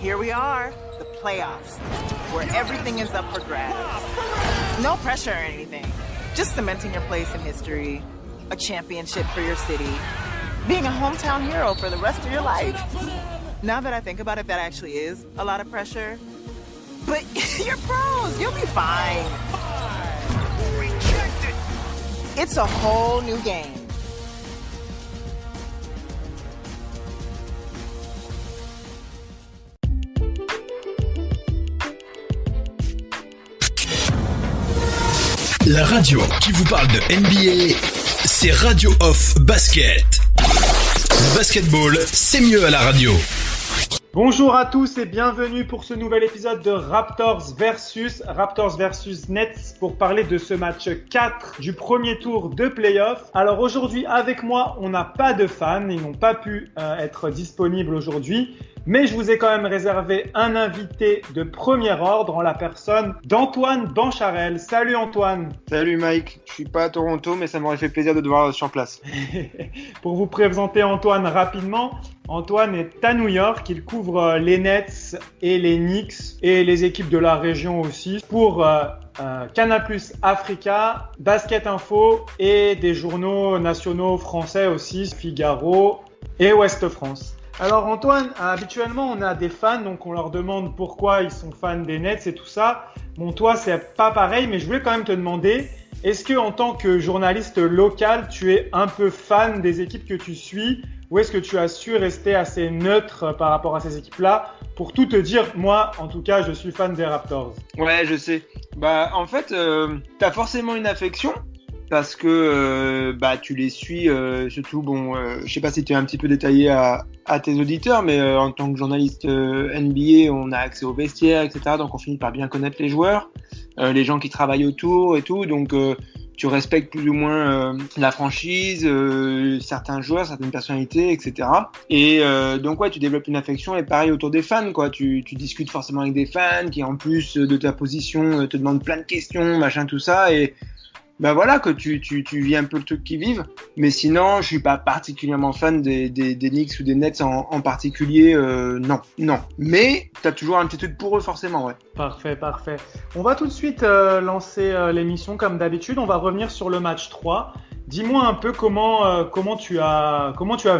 Here we are, the playoffs, where everything is up for grabs. No pressure or anything. Just cementing your place in history, a championship for your city, being a hometown hero for the rest of your life. Now that I think about it, that actually is a lot of pressure. But you're pros, you'll be fine. It's a whole new game. La radio qui vous parle de NBA, c'est Radio Off Basket. Le basketball, c'est mieux à la radio. Bonjour à tous et bienvenue pour ce nouvel épisode de Raptors versus Nets pour parler de ce match 4 du premier tour de playoff. Alors aujourd'hui avec moi, on n'a pas de fans, ils n'ont pas pu être disponibles aujourd'hui. Mais je vous ai quand même réservé un invité de premier ordre en la personne d'Antoine Bancharel. Salut Antoine. Salut Mike, je suis pas à Toronto mais ça m'aurait fait plaisir de te voir sur place. Pour vous présenter Antoine rapidement, Antoine est à New York, il couvre les Nets et les Knicks et les équipes de la région aussi pour Canal+ Africa, Basket Info et des journaux nationaux français aussi, Figaro et Ouest France. Alors Antoine, habituellement on a des fans, donc on leur demande pourquoi ils sont fans des Nets et tout ça. Bon, toi c'est pas pareil, mais je voulais quand même te demander, est-ce que en tant que journaliste local, tu es un peu fan des équipes que tu suis, ou est-ce que tu as su rester assez neutre par rapport à ces équipes-là? Pour tout te dire, moi en tout cas je suis fan des Raptors. Ouais, je sais. Bah en fait, t'as forcément une affection. Parce que tu les suis, surtout, je sais pas si tu es un petit peu détaillé à tes auditeurs, mais en tant que journaliste NBA, on a accès aux vestiaires, etc. Donc on finit par bien connaître les joueurs, les gens qui travaillent autour et tout. Donc tu respectes plus ou moins la franchise, certains joueurs, certaines personnalités, etc. Et donc ouais, tu développes une affection et pareil autour des fans, quoi. Tu discutes forcément avec des fans qui en plus de ta position te demandent plein de questions, machin, tout ça et voilà que tu vis un peu le truc qu'ils vivent, mais sinon je suis pas particulièrement fan des Knicks ou des Nets en particulier, non. Mais t'as toujours un petit truc pour eux forcément, ouais. Parfait. On va tout de suite lancer l'émission comme d'habitude. On va revenir sur le match 3. Dis-moi un peu comment tu as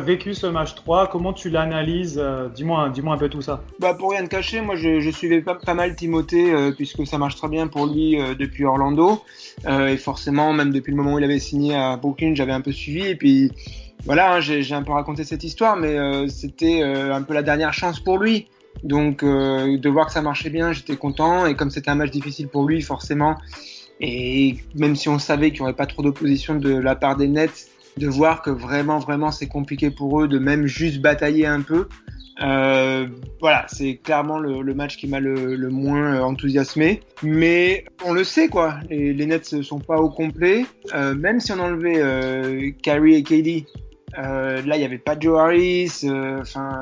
vécu ce match 3, comment tu l'analyses, dis-moi un peu tout ça. Pour rien te cacher, moi je suivais pas mal Timothée puisque ça marche très bien pour lui depuis Orlando et forcément même depuis le moment où il avait signé à Brooklyn, j'avais un peu suivi et puis voilà, j'ai un peu raconté cette histoire, mais c'était un peu la dernière chance pour lui. Donc de voir que ça marchait bien, j'étais content et comme c'était un match difficile pour lui, forcément. Et même si on savait qu'il n'y aurait pas trop d'opposition de la part des Nets, de voir que vraiment c'est compliqué pour eux de même juste batailler un peu. Voilà, c'est clairement le match qui m'a le moins enthousiasmé. Mais on le sait, quoi. Les Nets ne sont pas au complet. Même si on enlevait Kyrie et KD, là il n'y avait pas Joe Harris.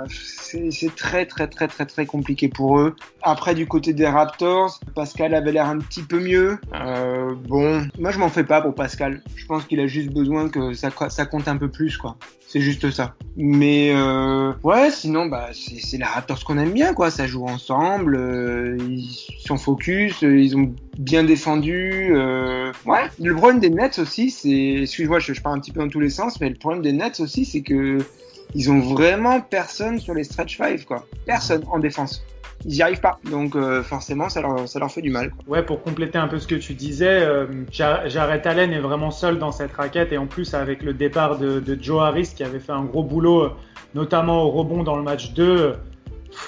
C'est très compliqué pour eux. Après du côté des Raptors, Pascal avait l'air un petit peu mieux. Moi je m'en fais pas pour Pascal. Je pense qu'il a juste besoin que ça compte un peu plus, quoi. C'est juste ça. Mais ouais, sinon c'est les Raptors qu'on aime bien, quoi. Ça joue ensemble, ils sont focus, ils ont bien défendu. Ouais. Le problème des Nets aussi, c'est, excuse-moi, je pars un petit peu dans tous les sens, mais le problème des Nets aussi, c'est que ils ont vraiment personne sur les stretch 5, quoi. Personne en défense. Ils n'y arrivent pas. Donc forcément, ça leur fait du mal, quoi. Ouais, pour compléter un peu ce que tu disais, Jarrett Allen est vraiment seul dans cette raquette et en plus avec le départ de Joe Harris qui avait fait un gros boulot, notamment au rebond dans le match 2,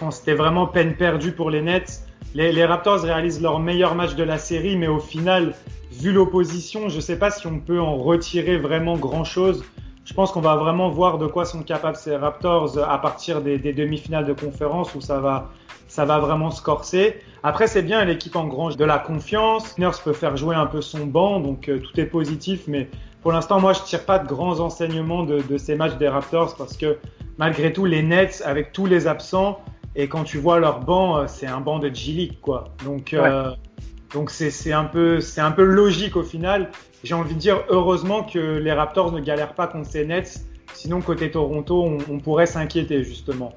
c'était vraiment peine perdue pour les Nets. Les Raptors réalisent leur meilleur match de la série, mais au final, vu l'opposition, je ne sais pas si on peut en retirer vraiment grand-chose. Je pense qu'on va vraiment voir de quoi sont capables ces Raptors à partir des demi-finales de conférence où ça va vraiment se corser. Après, c'est bien, l'équipe engrange de la confiance. Nurse peut faire jouer un peu son banc, donc tout est positif. Mais pour l'instant, moi, je tire pas de grands enseignements de ces matchs des Raptors parce que malgré tout, les Nets, avec tous les absents, et quand tu vois leur banc, c'est un banc de G-League, quoi. Donc, Donc c'est un peu logique au final. J'ai envie de dire heureusement que les Raptors ne galèrent pas contre ces Nets. Sinon côté Toronto, on pourrait s'inquiéter justement.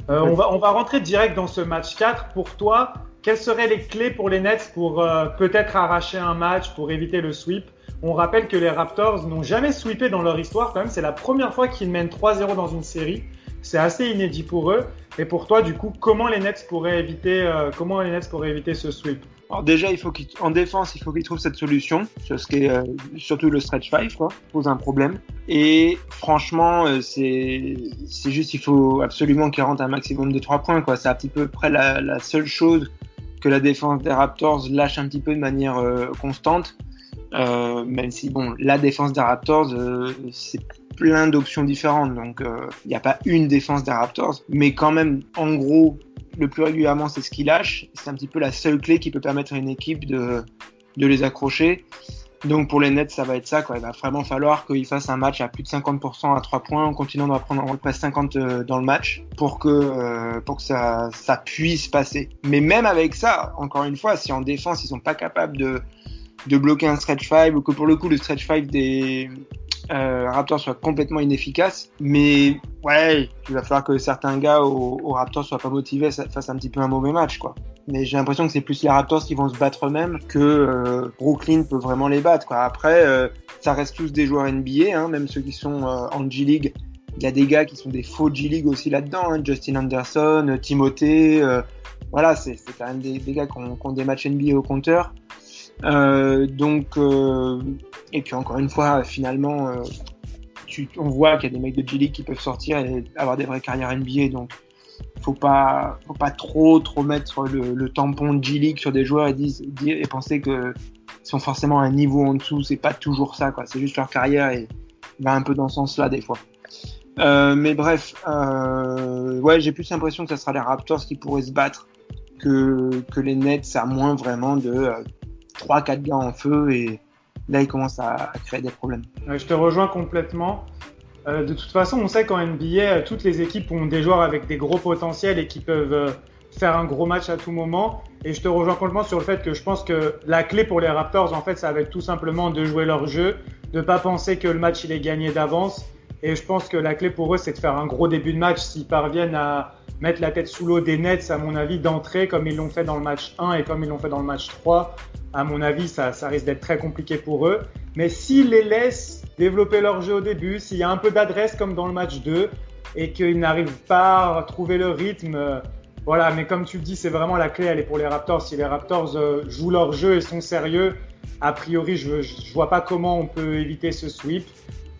On va rentrer direct dans ce match 4. Pour toi, quelles seraient les clés pour les Nets pour peut-être arracher un match, pour éviter le sweep? On rappelle que les Raptors n'ont jamais sweepé dans leur histoire quand même. C'est la première fois qu'ils mènent 3-0 dans une série. C'est assez inédit pour eux. Et pour toi, du coup, comment les Nets pourraient éviter ce sweep? Alors déjà, en défense, il faut qu'ils trouvent cette solution, ce qui est surtout le stretch 5, quoi, pose un problème. Et franchement, c'est juste, il faut absolument qu'ils rentrent un maximum de 3 points, quoi. C'est à petit peu près la seule chose que la défense des Raptors lâche un petit peu de manière constante. Même si, bon, la défense des Raptors, c'est plein d'options différentes, donc il n'y a pas une défense des Raptors, mais quand même, en gros, le plus régulièrement, c'est ce qu'ils lâchent. C'est un petit peu la seule clé qui peut permettre à une équipe de les accrocher. Donc pour les Nets, ça va être ça, quoi. Il va vraiment falloir qu'ils fassent un match à plus de 50% à 3 points en continuant d'en prendre presque 50 dans le match pour que ça puisse passer. Mais même avec ça, encore une fois, si en défense, ils sont pas capables de bloquer un stretch 5 ou que pour le coup, le stretch 5 des Raptors soit complètement inefficace, mais ouais, il va falloir que certains gars aux Raptors soient pas motivés, fassent un petit peu un mauvais match, quoi. Mais j'ai l'impression que c'est plus les Raptors qui vont se battre eux-mêmes que Brooklyn peut vraiment les battre, quoi. Après, ça reste tous des joueurs NBA, hein, même ceux qui sont en G-League. Il y a des gars qui sont des faux G-League aussi là-dedans, hein, Justin Anderson, Timothée, voilà, c'est quand même des gars qui ont des matchs NBA au compteur. Et puis encore une fois, finalement, on voit qu'il y a des mecs de G-League qui peuvent sortir et avoir des vraies carrières NBA, donc faut pas trop mettre le tampon de G-League sur des joueurs et penser que ils sont forcément à un niveau en dessous. C'est pas toujours ça, quoi. C'est juste leur carrière et va un peu dans ce sens-là des fois. Mais bref, ouais, j'ai plus l'impression que ça sera les Raptors qui pourraient se battre que les Nets, à moins vraiment de 3-4 gars en feu, et là ils commencent à créer des problèmes. Je te rejoins complètement. De toute façon, on sait qu'en NBA, toutes les équipes ont des joueurs avec des gros potentiels et qui peuvent faire un gros match à tout moment. Et je te rejoins complètement sur le fait que je pense que la clé pour les Raptors, en fait, ça va être tout simplement de jouer leur jeu, de pas penser que le match il est gagné d'avance. Et je pense que la clé pour eux, c'est de faire un gros début de match. S'ils parviennent à mettre la tête sous l'eau des Nets, à mon avis, d'entrée, comme ils l'ont fait dans le match 1 et comme ils l'ont fait dans le match 3, à mon avis, ça risque d'être très compliqué pour eux. Mais s'ils les laissent développer leur jeu au début, s'il y a un peu d'adresse comme dans le match 2 et qu'ils n'arrivent pas à trouver le rythme, voilà. Mais comme tu le dis, c'est vraiment la clé, elle est pour les Raptors. Si les Raptors jouent leur jeu et sont sérieux, a priori, je vois pas comment on peut éviter ce sweep,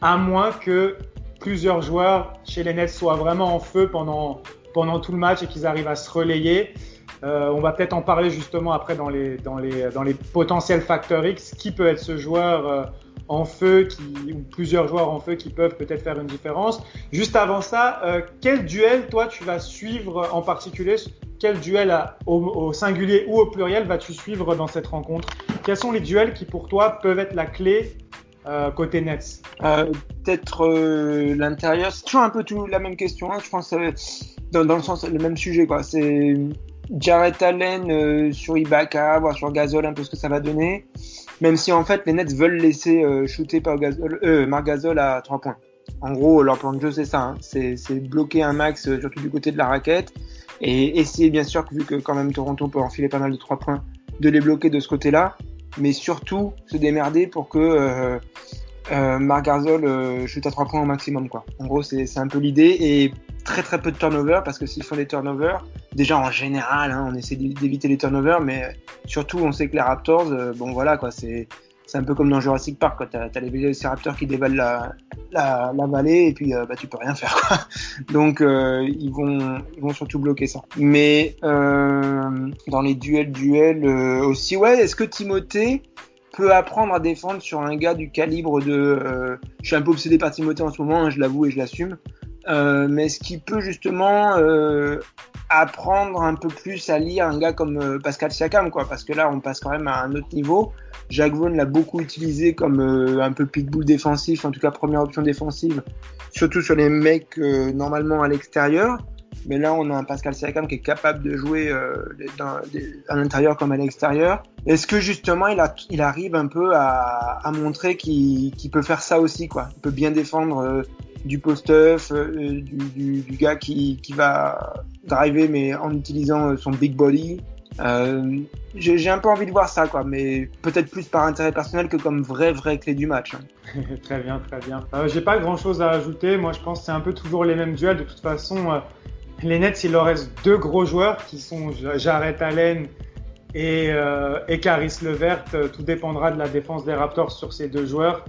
à moins que plusieurs joueurs chez les Nets soient vraiment en feu pendant tout le match et qu'ils arrivent à se relayer. On va peut-être en parler justement après dans les potentiels facteurs X. Qui peut être ce joueur en feu ou plusieurs joueurs en feu qui peuvent peut-être faire une différence. Juste avant ça, quel duel toi tu vas suivre en particulier? Quel duel au singulier ou au pluriel vas-tu suivre dans cette rencontre? Quels sont les duels qui pour toi peuvent être la clé côté Nets? Peut-être l'intérieur. C'est toujours un peu la même question, hein. Je pense dans le sens le même sujet, quoi. C'est Jarrett Allen sur Ibaka, voir sur Gasol un peu ce que ça va donner. Même si en fait les Nets veulent laisser shooter Marc Gasol à 3 points. En gros, leur plan de jeu c'est ça, hein. C'est bloquer un max surtout du côté de la raquette et essayer bien sûr, vu que quand même Toronto peut enfiler pas mal de 3 points, de les bloquer de ce côté-là, mais surtout se démerder pour que Marc Gasol shoot à 3 points au maximum, quoi. En gros, c'est un peu l'idée, et très très peu de turnovers, parce que s'ils font des turnovers, déjà en général, hein, on essaie d'éviter les turnovers, mais surtout on sait que les Raptors, bon voilà, quoi, c'est un peu comme dans Jurassic Park, quoi. T'as les Velociraptors qui dévalent la vallée et puis tu peux rien faire, quoi. Donc ils vont surtout bloquer ça. Mais dans les duels aussi, ouais, est-ce que Timothée peut apprendre à défendre sur un gars du calibre de... je suis un peu obsédé par Timothée en ce moment, hein, je l'avoue et je l'assume. Mais est-ce qu'il peut justement apprendre un peu plus à lire un gars comme Pascal Siakam, quoi, parce que là on passe quand même à un autre niveau. Jacques Vaughn l'a beaucoup utilisé comme un peu pitbull défensif, en tout cas première option défensive, surtout sur les mecs normalement à l'extérieur. Mais là on a un Pascal Siakam qui est capable de jouer à l'intérieur comme à l'extérieur. Est-ce que justement il arrive un peu à montrer qu'il peut faire ça aussi, quoi. Il peut bien défendre du post-up, du gars qui va driver mais en utilisant son big body. J'ai un peu envie de voir ça, quoi, mais peut-être plus par intérêt personnel que comme vraie clé du match. Très bien. J'ai pas grand-chose à ajouter. Moi, je pense que c'est un peu toujours les mêmes duels. De toute façon, les Nets, il leur reste deux gros joueurs qui sont Jarrett Allen et Caris LeVert. Tout dépendra de la défense des Raptors sur ces deux joueurs.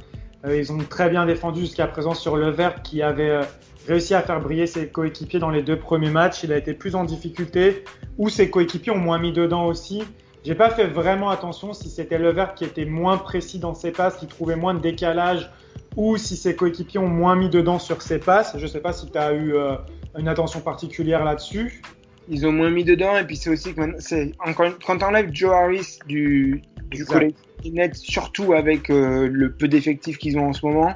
Ils ont très bien défendu jusqu'à présent sur LeVert qui avait réussi à faire briller ses coéquipiers dans les deux premiers matchs. Il a été plus en difficulté ou ses coéquipiers ont moins mis dedans aussi. J'ai pas fait vraiment attention si c'était LeVert qui était moins précis dans ses passes, qui trouvait moins de décalage ou si ses coéquipiers ont moins mis dedans sur ses passes. Je sais pas si tu as eu une attention particulière là-dessus. Ils ont moins mis dedans et puis c'est aussi que quand t'enlèves Joe Harris du collectif net, surtout avec le peu d'effectifs qu'ils ont en ce moment,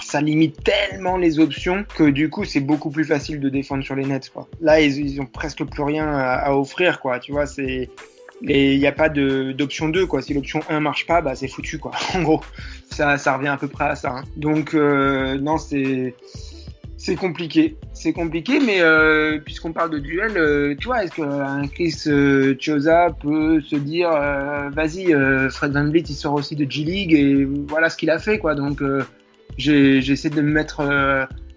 ça limite tellement les options que du coup c'est beaucoup plus facile de défendre sur les Nets, quoi. Là ils ont presque plus rien à offrir, quoi. Tu vois, il n'y a pas d'option 2, quoi. Si l'option 1 marche pas, bah c'est foutu, quoi. En gros, ça revient à peu près à ça, hein. Donc non, c'est compliqué, mais puisqu'on parle de duel, tu vois, est-ce qu'un Chris Chiozza peut se dire vas-y, Fred VanVleet il sort aussi de G-League et voilà ce qu'il a fait, quoi. Donc j'essaie de me mettre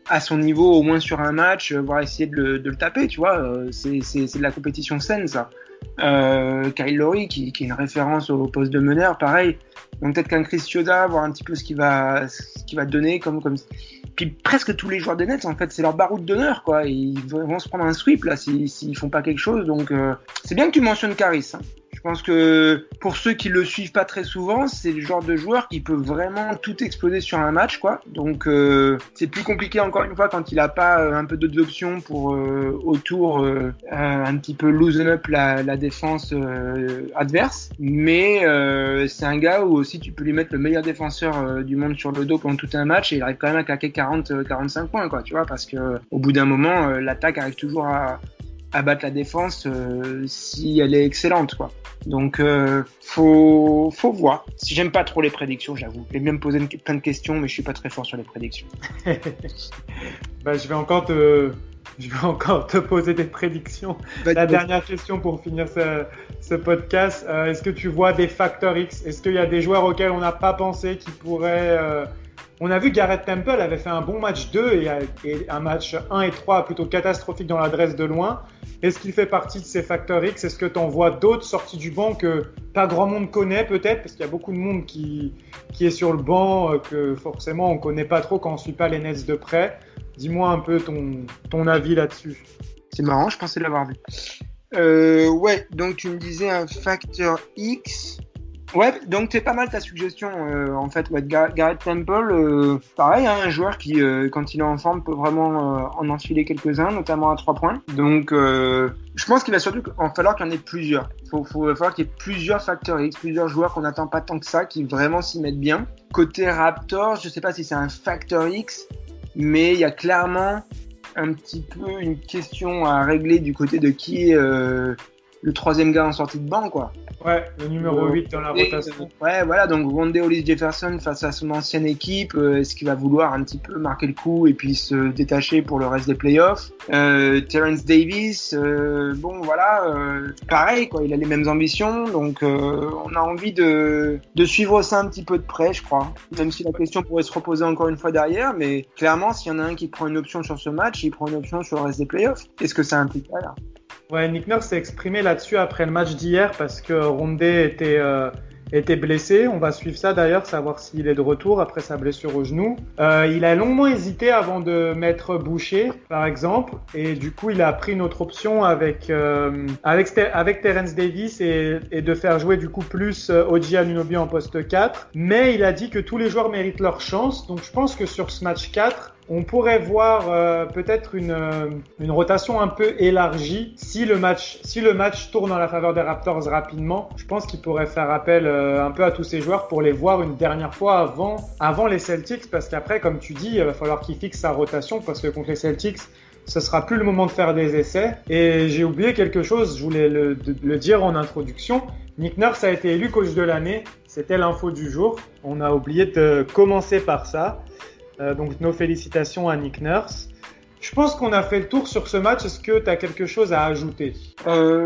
à son niveau au moins sur un match, voire essayer de le taper, tu vois. C'est de la compétition saine, ça. Kyle Lowry qui est une référence au poste de meneur, pareil. Donc peut-être qu'un Chris Chiozza, voir un petit peu ce qu'il va donner comme. Puis presque tous les joueurs des Nets, en fait, c'est leur baroud d'honneur, quoi. Ils vont se prendre un sweep là s'ils font pas quelque chose. Donc c'est bien que tu mentionnes Caris, hein. Je pense que pour ceux qui le suivent pas très souvent, c'est le genre de joueur qui peut vraiment tout exploser sur un match, quoi. Donc c'est plus compliqué encore une fois quand il a pas un peu d'autres options pour autour un petit peu loosen up la défense adverse. Mais c'est un gars où aussi tu peux lui mettre le meilleur défenseur du monde sur le dos pendant tout un match et il arrive quand même à claquer 40-45 points, quoi. Tu vois, parce que au bout d'un moment, l'attaque arrive toujours à battre la défense si elle est excellente, quoi. Donc faut voir. Si j'aime pas trop les prédictions, j'avoue. J'ai bien me poser plein de questions, mais je suis pas très fort sur les prédictions. Bah, je vais encore te poser des prédictions. La dernière question pour finir ce podcast. Est-ce que tu vois des facteurs X? Est-ce qu'il y a des joueurs auxquels on n'a pas pensé qui pourraient... On a vu Garrett Temple avait fait un bon match 2 et un match 1 et 3 plutôt catastrophique dans l'adresse de loin. Est-ce qu'il fait partie de ces facteurs X? Est-ce que tu en vois d'autres sortis du banc que pas grand monde connaît peut-être? Parce qu'il y a beaucoup de monde qui est sur le banc que forcément on connaît pas trop quand on suit pas les Nets de près. Dis-moi un peu ton avis là-dessus. C'est marrant, je pensais l'avoir vu. Ouais, donc tu me disais un facteur X. Ouais, donc c'est pas mal ta suggestion en fait. Ouais, Garrett Temple, pareil, hein, un joueur qui quand il est en forme peut vraiment en enfiler quelques-uns, notamment à 3 points. Donc je pense qu'il va surtout en falloir qu'il y en ait plusieurs. Faut falloir qu'il y ait plusieurs facteurs X, plusieurs joueurs qu'on n'attend pas tant que ça, qui vraiment s'y mettent bien. Côté Raptors, je sais pas si c'est un facteur X, mais il y a clairement un petit peu une question à régler du côté de qui est le troisième gars en sortie de banc, quoi. Ouais, le numéro 8 dans la rotation. Ouais, voilà, donc Wendell Hollis-Jefferson face à son ancienne équipe, est-ce qu'il va vouloir un petit peu marquer le coup et puis se détacher pour le reste des playoffs? Terrence Davis, bon voilà, pareil, quoi, il a les mêmes ambitions, donc on a envie de suivre ça un petit peu de près, je crois. Même si la question pourrait se reposer encore une fois derrière, mais clairement, s'il y en a un qui prend une option sur ce match, il prend une option sur le reste des playoffs. Qu'est-ce que ça implique là? Ouais, Nick Nurse s'est exprimé là-dessus après le match d'hier parce que Rondé était blessé. On va suivre ça d'ailleurs, savoir s'il est de retour après sa blessure au genou. Il a longuement hésité avant de mettre Boucher, par exemple, et du coup il a pris une autre option avec Terrence Davis et de faire jouer du coup plus OG Anunoby en poste 4. Mais il a dit que tous les joueurs méritent leur chance, donc je pense que sur ce match 4, on pourrait voir peut-être une rotation un peu élargie si le match tourne en la faveur des Raptors rapidement. Je pense qu'il pourrait faire appel un peu à tous ces joueurs pour les voir une dernière fois avant les Celtics, parce qu'après, comme tu dis, il va falloir qu'il fixe sa rotation parce que contre les Celtics, ce sera plus le moment de faire des essais. Et j'ai oublié quelque chose, je voulais le dire en introduction. Nick Nurse a été élu coach de l'année, c'était l'info du jour. On a oublié de commencer par ça. Donc nos félicitations à Nick Nurse. Je pense qu'on a fait le tour sur ce match. Est-ce que tu as quelque chose à ajouter ?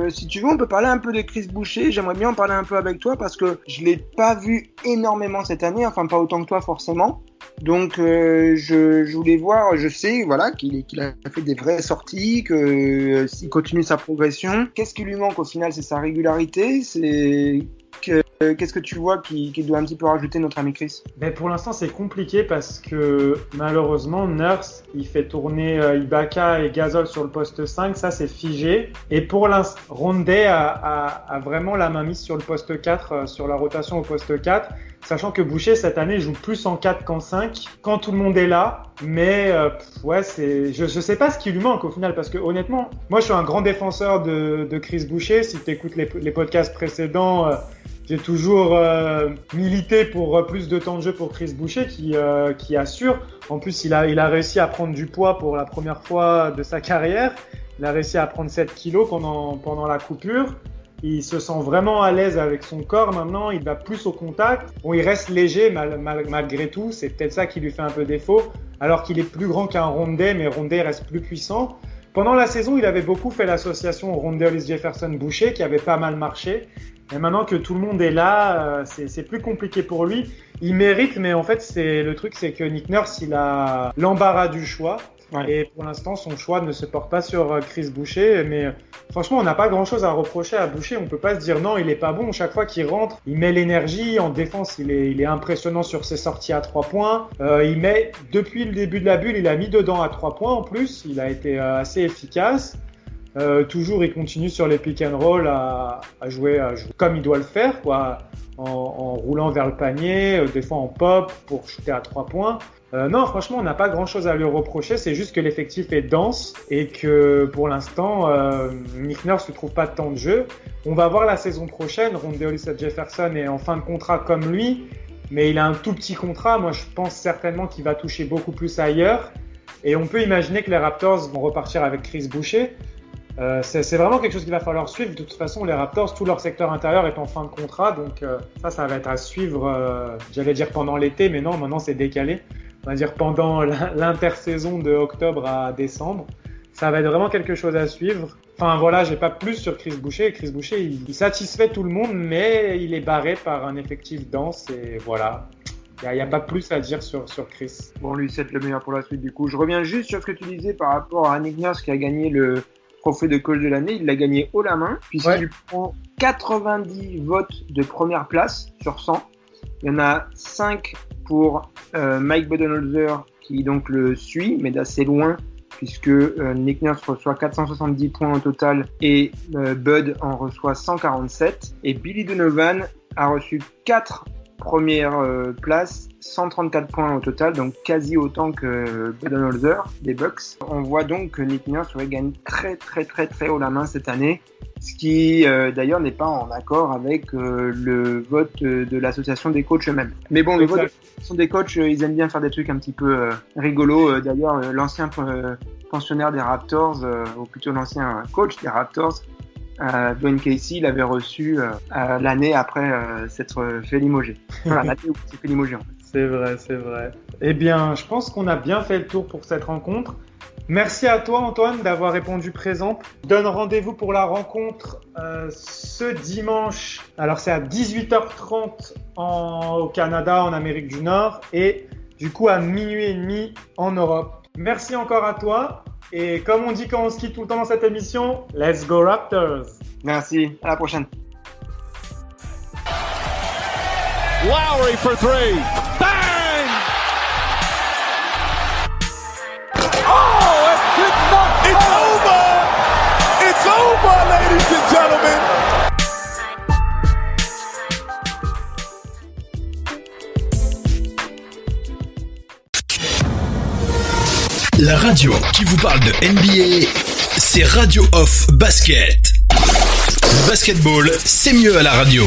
Si tu veux, on peut parler un peu de Chris Boucher. J'aimerais bien en parler un peu avec toi parce que je l'ai pas vu énormément cette année, enfin pas autant que toi forcément. Donc je voulais voir, je sais voilà qu'il a fait des vraies sorties, que s'il continue sa progression. Qu'est-ce qui lui manque au final ? C'est sa régularité, qu'est-ce que tu vois qui doit un petit peu rajouter notre ami Chris ? Ben pour l'instant, c'est compliqué parce que malheureusement, Nurse, il fait tourner Ibaka et Gasol sur le poste 5. Ça, c'est figé. Et pour l'instant, Rondé a vraiment la main mise sur le poste 4, sur la rotation au poste 4. Sachant que Boucher, cette année, joue plus en 4 qu'en 5, quand tout le monde est là. Mais je sais pas ce qui lui manque au final, parce que honnêtement, moi, je suis un grand défenseur de Chris Boucher. Si tu écoutes les podcasts précédents, j'ai toujours milité pour plus de temps de jeu pour Chris Boucher, qui assure. En plus, il a réussi à prendre du poids pour la première fois de sa carrière. Il a réussi à prendre 7 kilos pendant la coupure. Il se sent vraiment à l'aise avec son corps maintenant, il va plus au contact. Bon, il reste léger malgré tout, c'est peut-être ça qui lui fait un peu défaut, alors qu'il est plus grand qu'un Rondé, mais Rondé reste plus puissant. Pendant la saison, il avait beaucoup fait l'association Rondé Hollis Jefferson Boucher, qui avait pas mal marché. Et maintenant que tout le monde est là, c'est plus compliqué pour lui. Il mérite, mais en fait, le truc, c'est que Nick Nurse, il a l'embarras du choix. Ouais. Et pour l'instant, son choix ne se porte pas sur Chris Boucher. Mais franchement, on n'a pas grand-chose à reprocher à Boucher. On peut pas se dire non, il est pas bon. Chaque fois qu'il rentre, il met l'énergie. En défense, il est impressionnant sur ses sorties à 3 points. Depuis le début de la bulle, il a mis dedans à 3 points en plus. Il a été assez efficace. Toujours, il continue sur les pick and roll à jouer comme il doit le faire, quoi, en roulant vers le panier, des fois en pop pour shooter à 3 points. Non, franchement, on n'a pas grand-chose à lui reprocher. C'est juste que l'effectif est dense et que pour l'instant, Nick Nurse ne trouve pas de temps de jeu. On va voir la saison prochaine. Rondé Hollis Jefferson est en fin de contrat comme lui, mais il a un tout petit contrat. Moi, je pense certainement qu'il va toucher beaucoup plus ailleurs. Et on peut imaginer que les Raptors vont repartir avec Chris Boucher. C'est vraiment quelque chose qu'il va falloir suivre. De toute façon, les Raptors, tout leur secteur intérieur est en fin de contrat, donc ça va être à suivre, j'allais dire pendant l'été, mais non, maintenant c'est décalé. On va dire pendant l'intersaison de octobre à décembre. Ça va être vraiment quelque chose à suivre. Enfin voilà, j'ai pas plus sur Chris Boucher. Chris Boucher, il satisfait tout le monde, mais il est barré par un effectif dense et voilà. Il n'y a pas plus à dire sur Chris. Bon, lui, c'est le meilleur pour la suite du coup. Je reviens juste sur ce que tu disais par rapport à Nick Nurse qui a gagné le trophée de coach de l'année. Il l'a gagné haut la main puisqu'il prend 90 votes de première place sur 100. Il y en a 5 pour Mike Budenholzer qui donc le suit, mais d'assez loin puisque Nick Nurse reçoit 470 points au total et Bud en reçoit 147. Et Billy Donovan a reçu 4 premières places, 134 points au total, donc quasi autant que Budenholzer des Bucks. On voit donc que Nick Nurse gagne très très très très haut la main cette année, ce qui d'ailleurs n'est pas en accord avec le vote de l'association des coachs eux-mêmes. Mais bon, le vote de l'association des coachs, ils aiment bien faire des trucs un petit peu rigolos. D'ailleurs, l'ancien pensionnaire des Raptors, ou plutôt l'ancien coach des Raptors, Dwayne Casey, il avait reçu l'année après s'être fait limoger. Voilà, l'année où il s'est fait limoger en fait. C'est vrai, c'est vrai. Eh bien, je pense qu'on a bien fait le tour pour cette rencontre. Merci à toi Antoine d'avoir répondu présent. Je donne rendez-vous pour la rencontre ce dimanche. Alors c'est à 18h30 au Canada, en Amérique du Nord, et du coup à minuit et demi en Europe. Merci encore à toi. Et comme on dit quand on se quitte tout le temps dans cette émission, let's go Raptors! Merci, à la prochaine. Lowry for three. Bang! Oh, it did not. It's over. It's over, ladies and gentlemen. La radio qui vous parle de NBA, c'est Radio Off Basket. Le basketball, c'est mieux à la radio.